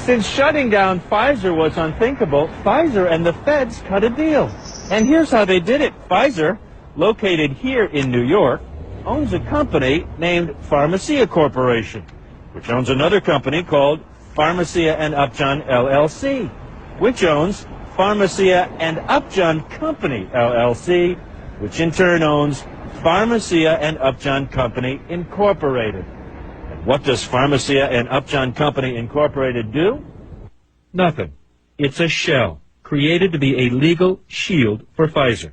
Since shutting down Pfizer was unthinkable, Pfizer and the feds cut a deal. And here's how they did it. Pfizer, located here in New York, owns a company named Pharmacia Corporation, which owns another company called Pharmacia and Upjohn LLC, which owns Pharmacia and Upjohn Company LLC, which in turn owns Pharmacia and Upjohn Company Incorporated. And what does Pharmacia and Upjohn Company Incorporated do? Nothing. It's a shell created to be a legal shield for Pfizer.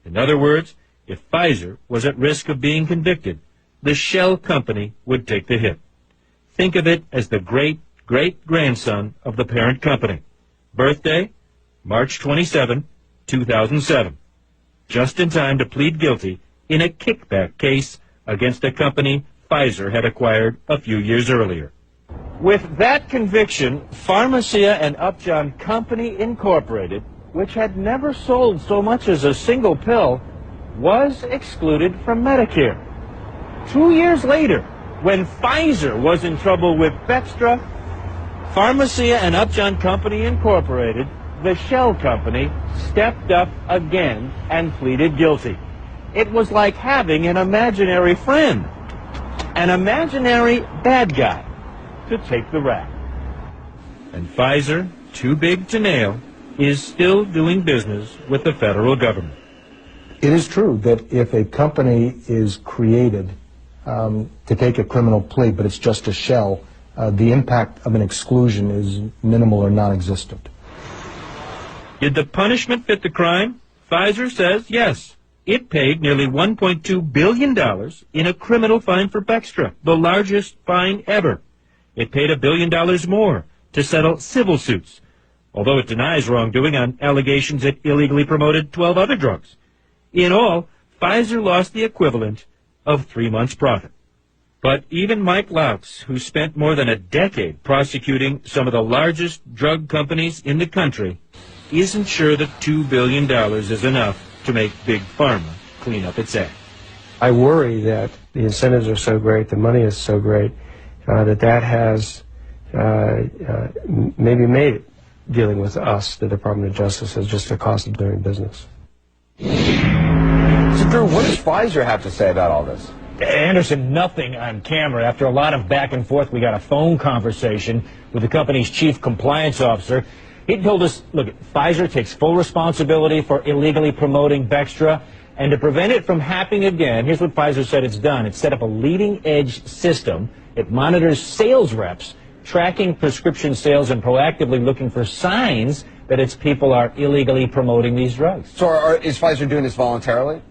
In other words, if Pfizer was at risk of being convicted, the shell company would take the hit. Think of it as the great-great-grandson of the parent company. Birthday, March 27, 2007. Just in time to plead guilty in a kickback case against a company Pfizer had acquired a few years earlier. With that conviction, Pharmacia and Upjohn Company Incorporated, which had never sold so much as a single pill, was excluded from Medicare. 2 years later, when Pfizer was in trouble with Bextra, Pharmacia and Upjohn Company Incorporated, the shell company, stepped up again and pleaded guilty. It was like having an imaginary friend, an imaginary bad guy, to take the rap. And Pfizer, too big to nail, is still doing business with the federal government. It is true that if a company is created to take a criminal plea, but it's just a shell, the impact of an exclusion is minimal or non-existent. Did the punishment fit the crime? Pfizer says yes. It paid nearly $1.2 billion in a criminal fine for Bextra, the largest fine ever. It paid $1 billion more to settle civil suits, although it denies wrongdoing on allegations it illegally promoted 12 other drugs. In all, Pfizer lost the equivalent of 3 months' profit. But even Mike Louts, who spent more than a decade prosecuting some of the largest drug companies in the country, isn't sure that $2 billion is enough to make Big Pharma clean up its act. I worry that the incentives are so great, the money is so great, that has maybe made dealing with us, the Department of Justice, as just a cost of doing business. So, Drew, what does Pfizer have to say about all this? Anderson, nothing on camera. After a lot of back and forth, we got a phone conversation with the company's chief compliance officer. He told us, look, Pfizer takes full responsibility for illegally promoting Bextra, and to prevent it from happening again, here's what Pfizer said it's done. It's set up a leading-edge system. It monitors sales reps, tracking prescription sales and proactively looking for signs that its people are illegally promoting these drugs. So is Pfizer doing this voluntarily?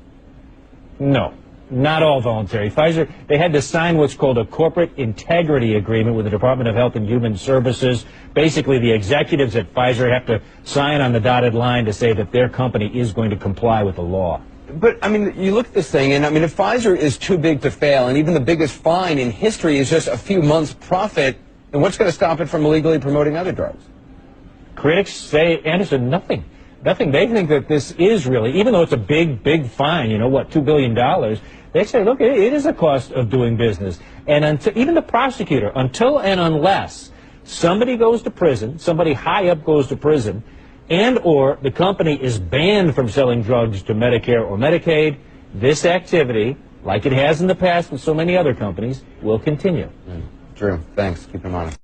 No. Not all voluntary. Pfizer, they had to sign what's called a corporate integrity agreement with the Department of Health and Human Services. Basically, the executives at Pfizer have to sign on the dotted line to say that their company is going to comply with the law. But, I mean, you look at this thing, and, I mean, if Pfizer is too big to fail, and even the biggest fine in history is just a few months' profit, then what's going to stop it from illegally promoting other drugs? Critics say, Anderson, nothing. Nothing. They think that this is really, even though it's a big, big fine, you know, what, $2 billion, they say, look, it is a cost of doing business. And until, even the prosecutor, until and unless somebody goes to prison, somebody high up goes to prison, and or the company is banned from selling drugs to Medicare or Medicaid, this activity, like it has in the past with so many other companies, will continue. Drew, thanks. Keep in mind.